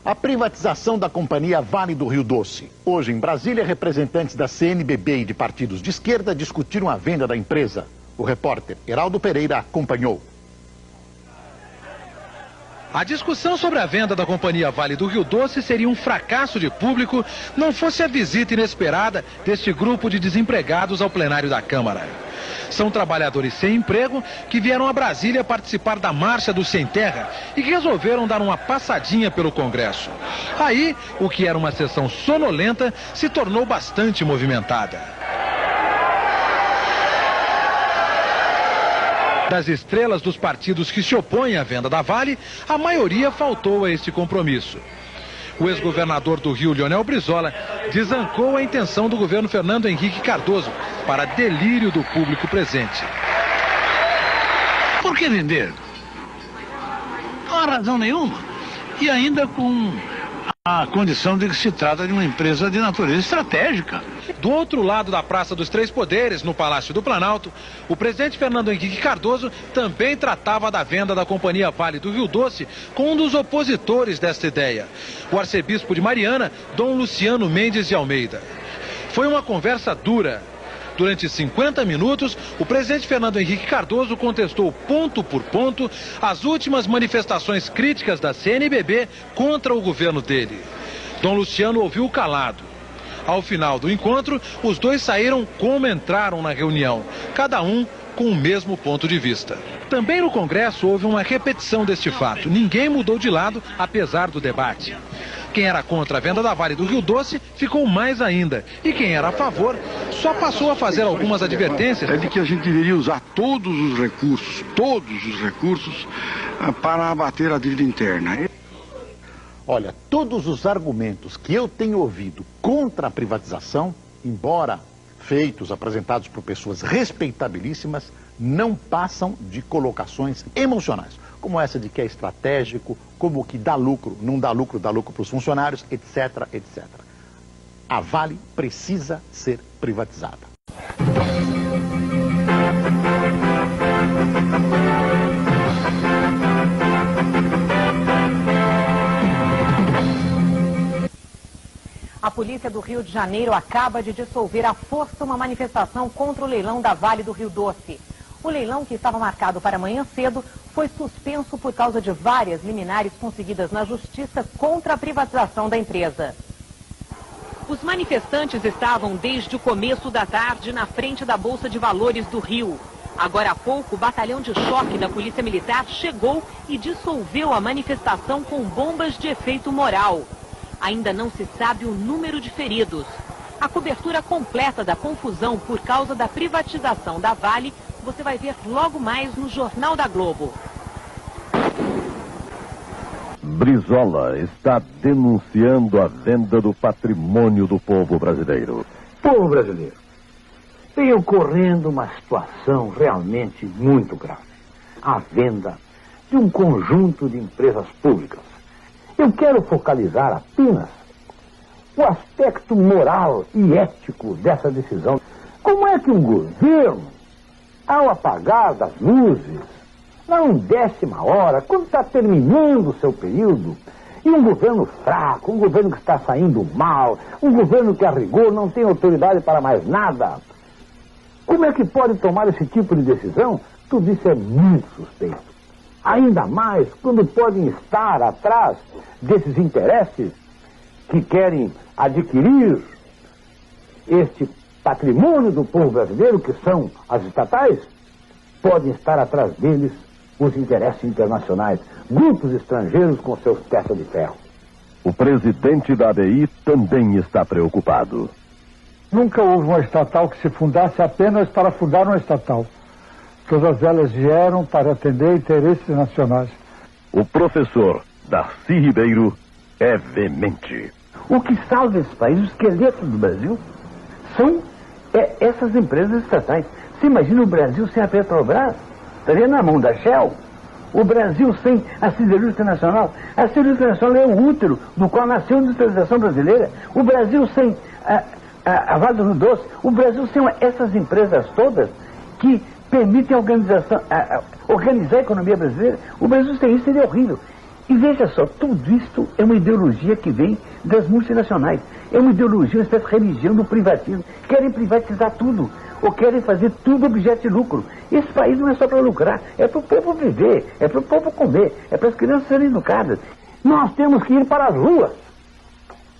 A privatização da companhia Vale do Rio Doce. Hoje, em Brasília, representantes da CNBB e de partidos de esquerda discutiram a venda da empresa. O repórter Heraldo Pereira acompanhou. A discussão sobre a venda da companhia Vale do Rio Doce seria um fracasso de público não fosse a visita inesperada deste grupo de desempregados ao plenário da Câmara. São trabalhadores sem emprego que vieram a Brasília participar da Marcha do Sem Terra e que resolveram dar uma passadinha pelo Congresso. Aí, o que era uma sessão sonolenta se tornou bastante movimentada. Das estrelas dos partidos que se opõem à venda da Vale, a maioria faltou a este compromisso. O ex-governador do Rio, Leonel Brizola, desancou a intenção do governo Fernando Henrique Cardoso, para delírio do público presente. Por que vender? Não há razão nenhuma. E ainda com a condição de que se trata de uma empresa de natureza estratégica. Do outro lado da Praça dos Três Poderes, no Palácio do Planalto, o presidente Fernando Henrique Cardoso também tratava da venda da companhia Vale do Rio Doce com um dos opositores desta ideia, o arcebispo de Mariana, Dom Luciano Mendes de Almeida. Foi uma conversa dura. Durante 50 minutos, o presidente Fernando Henrique Cardoso contestou ponto por ponto as últimas manifestações críticas da CNBB contra o governo dele. Dom Luciano ouviu calado. Ao final do encontro, os dois saíram como entraram na reunião, cada um com o mesmo ponto de vista. Também no Congresso houve uma repetição deste fato. Ninguém mudou de lado, apesar do debate. Quem era contra a venda da Vale do Rio Doce ficou mais ainda. E quem era a favor só passou a fazer algumas advertências. É de que a gente deveria usar todos os recursos para abater a dívida interna. Olha, todos os argumentos que eu tenho ouvido contra a privatização, embora feitos, apresentados por pessoas respeitabilíssimas, não passam de colocações emocionais, como essa de que é estratégico, como que dá lucro, não dá lucro para os funcionários, etc, etc. A Vale precisa ser privatizada. A polícia do Rio de Janeiro acaba de dissolver à força uma manifestação contra o leilão da Vale do Rio Doce. O leilão, que estava marcado para amanhã cedo, foi suspenso por causa de várias liminares conseguidas na justiça contra a privatização da empresa. Os manifestantes estavam desde o começo da tarde na frente da Bolsa de Valores do Rio. Agora há pouco, o batalhão de choque da Polícia Militar chegou e dissolveu a manifestação com bombas de efeito moral. Ainda não se sabe o número de feridos. A cobertura completa da confusão por causa da privatização da Vale você vai ver logo mais no Jornal da Globo. Brizola está denunciando a venda do patrimônio do povo brasileiro. Povo brasileiro, vem ocorrendo uma situação realmente muito grave. A venda de um conjunto de empresas públicas. Eu quero focalizar apenas o aspecto moral e ético dessa decisão. Como é que um governo, ao apagar das luzes, na 1ª hora, quando está terminando o seu período, e um governo fraco, um governo que está saindo mal, um governo que a rigor não tem autoridade para mais nada, como é que pode tomar esse tipo de decisão? Tudo isso é muito suspeito. Ainda mais quando podem estar atrás desses interesses que querem adquirir este patrimônio do povo brasileiro, que são as estatais, podem estar atrás deles os interesses internacionais, grupos estrangeiros com seus testas de ferro. O presidente da ABI também está preocupado. Nunca houve uma estatal que se fundasse apenas para fundar uma estatal. Todas elas vieram para atender interesses nacionais. O professor Darcy Ribeiro é veemente. O que salva esse país, o esqueleto do Brasil, são essas empresas estatais. Você imagina o Brasil sem a Petrobras? Estaria na mão da Shell. O Brasil sem a Siderúrgica Nacional. A Siderúrgica Nacional é o útero do qual nasceu a industrialização brasileira. O Brasil sem a Vale do Rio Doce. O Brasil sem essas empresas todas que permitem organizar a economia brasileira. O Brasil sem isso seria horrível. E veja só, tudo isto é uma ideologia que vem das multinacionais. É uma ideologia, uma espécie de religião do privatismo. Querem privatizar tudo, ou querem fazer tudo objeto de lucro. Esse país não é só para lucrar, é para o povo viver, é para o povo comer, é para as crianças serem educadas. Nós temos que ir para as ruas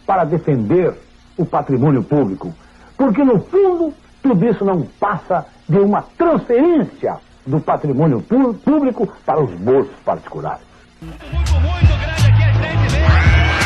para defender o patrimônio público, porque no fundo tudo isso não passa de uma transferência do patrimônio público para os bolsos particulares. Muito grande aqui a gente vê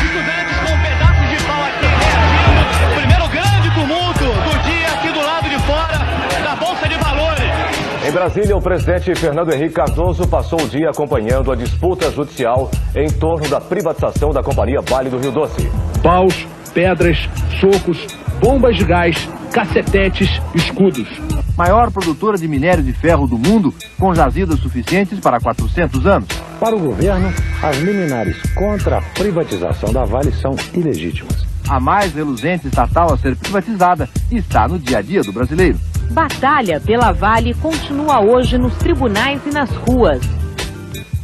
estudantes com pedaços de pau aqui reagindo. O primeiro grande tumulto do dia aqui do lado de fora da Bolsa de Valores. Em Brasília, o presidente Fernando Henrique Cardoso passou o dia acompanhando a disputa judicial em torno da privatização da Companhia Vale do Rio Doce. Paus, pedras, socos, bombas de gás, cacetetes, escudos. Maior produtora de minério de ferro do mundo, com jazidas suficientes para 400 anos. Para o governo, as liminares contra a privatização da Vale são ilegítimas. A mais reluzente estatal a ser privatizada está no dia a dia do brasileiro. Batalha pela Vale continua hoje nos tribunais e nas ruas.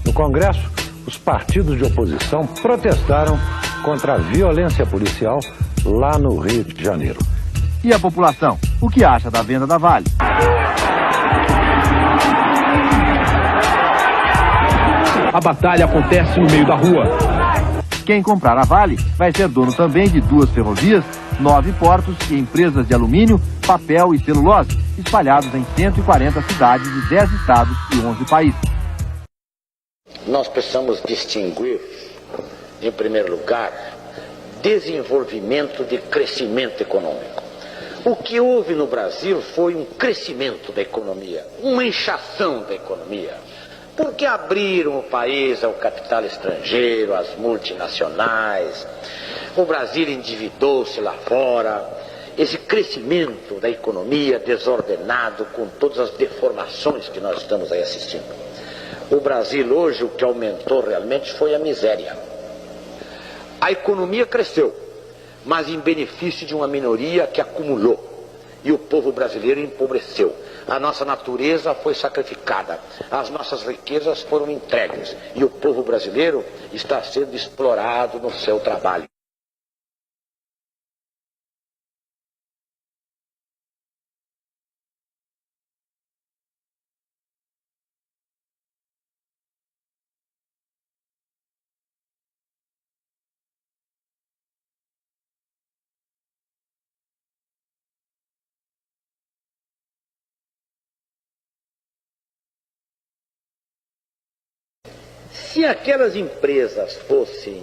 No Congresso, os partidos de oposição protestaram contra a violência policial lá no Rio de Janeiro. E a população, o que acha da venda da Vale? A batalha acontece no meio da rua. Quem comprar a Vale vai ser dono também de 2 ferrovias, 9 portos e empresas de alumínio, papel e celulose, espalhados em 140 cidades de 10 estados e 11 países. Nós precisamos distinguir, em primeiro lugar, desenvolvimento de crescimento econômico. O que houve no Brasil foi um crescimento da economia, uma inchação da economia, porque abriram o país ao capital estrangeiro, às multinacionais, o Brasil endividou-se lá fora. Esse crescimento da economia desordenado, com todas as deformações que nós estamos aí assistindo. O Brasil hoje, o que aumentou realmente foi a miséria. A economia cresceu, mas em benefício de uma minoria que acumulou. E o povo brasileiro empobreceu. A nossa natureza foi sacrificada. As nossas riquezas foram entregues. E o povo brasileiro está sendo explorado no seu trabalho. Se aquelas empresas fossem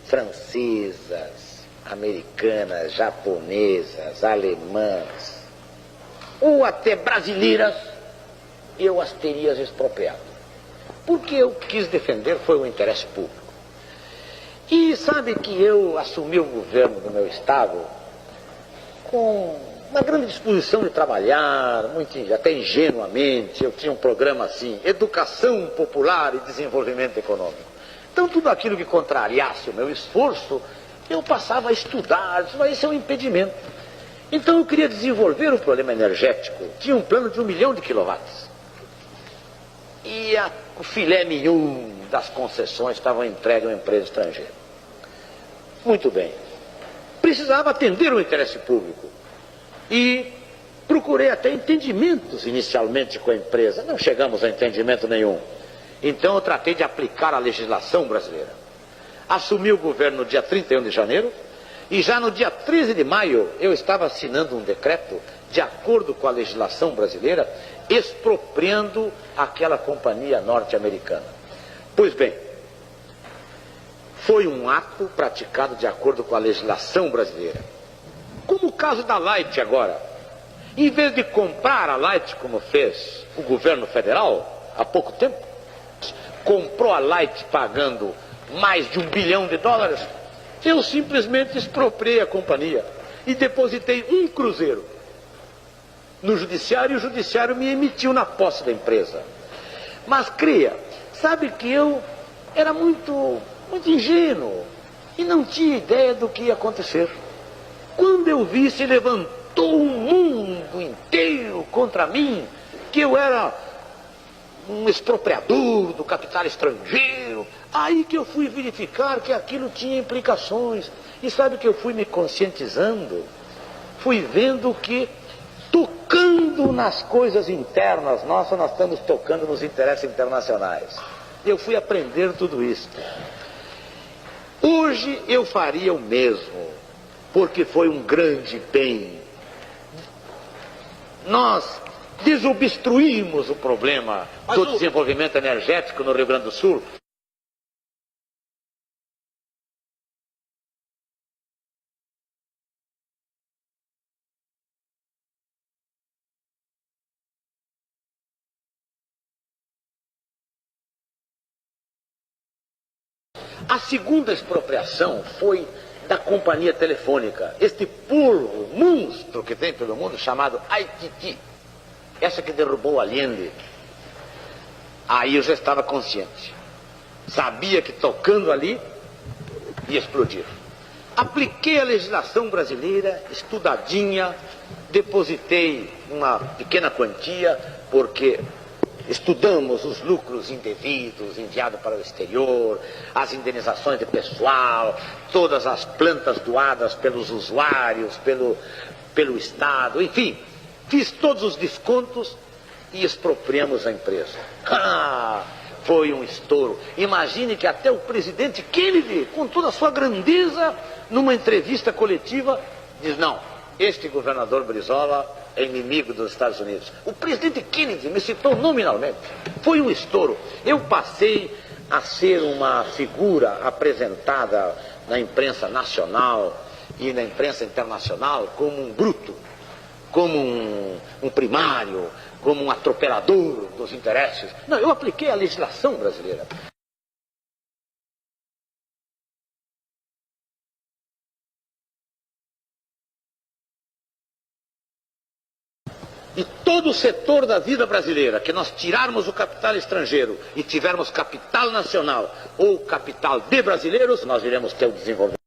francesas, americanas, japonesas, alemãs, ou até brasileiras, eu as teria expropriado. Porque eu quis defender foi o interesse público. E sabe que eu assumi o governo do meu estado com uma grande disposição de trabalhar, até ingenuamente. Eu tinha um programa assim, educação popular e desenvolvimento econômico. Então tudo aquilo que contrariasse o meu esforço, eu passava a estudar, isso é um impedimento. Então eu queria desenvolver o problema energético. Tinha um plano de 1 milhão de quilowatts. E o filé mignon das concessões estavam entregue a uma empresa estrangeira. Muito bem. Precisava atender o interesse público. E procurei até entendimentos inicialmente com a empresa. Não chegamos a entendimento nenhum. Então eu tratei de aplicar a legislação brasileira. Assumi o governo no dia 31 de janeiro e já no dia 13 de maio eu estava assinando um decreto de acordo com a legislação brasileira, expropriando aquela companhia norte-americana. Pois bem, foi um ato praticado de acordo com a legislação brasileira. Como o caso da Light agora. Em vez de comprar a Light, como fez o governo federal há pouco tempo, comprou a Light pagando mais de $1 bilhão, eu simplesmente expropriei a companhia e depositei 1 cruzeiro no judiciário, e o judiciário me emitiu na posse da empresa. Mas creia, sabe que eu era muito ingênuo e não tinha ideia do que ia acontecer. Quando eu vi, se levantou um mundo inteiro contra mim, que eu era um expropriador do capital estrangeiro, Aí que eu fui verificar que aquilo tinha implicações. E sabe que eu fui me conscientizando? Fui vendo que, tocando nas coisas internas nossas, nós estamos tocando nos interesses internacionais. Eu fui aprender tudo isso. Hoje eu faria o mesmo, porque foi um grande bem. Nós desobstruímos o problema do desenvolvimento energético no Rio Grande do Sul. A segunda expropriação foi da companhia telefônica, este polvo monstro que tem pelo mundo chamado ITT, essa que derrubou Allende. Aí eu já estava consciente, sabia que tocando ali ia explodir. Apliquei a legislação brasileira, estudadinha, depositei uma pequena quantia, porque estudamos os lucros indevidos enviados para o exterior, as indenizações de pessoal, todas as plantas doadas pelos usuários, pelo Estado, enfim, fiz todos os descontos e expropriamos a empresa. Foi um estouro. Imagine que até o presidente Kennedy, com toda a sua grandeza, numa entrevista coletiva, diz: não, este governador Brizola é inimigo dos Estados Unidos. O presidente Kennedy me citou nominalmente. Foi um estouro. Eu passei a ser uma figura apresentada na imprensa nacional e na imprensa internacional como um bruto, como um primário, como um atropelador dos interesses. Não, eu apliquei a legislação brasileira. E todo o setor da vida brasileira, que nós tirarmos o capital estrangeiro e tivermos capital nacional ou capital de brasileiros, nós iremos ter o desenvolvimento.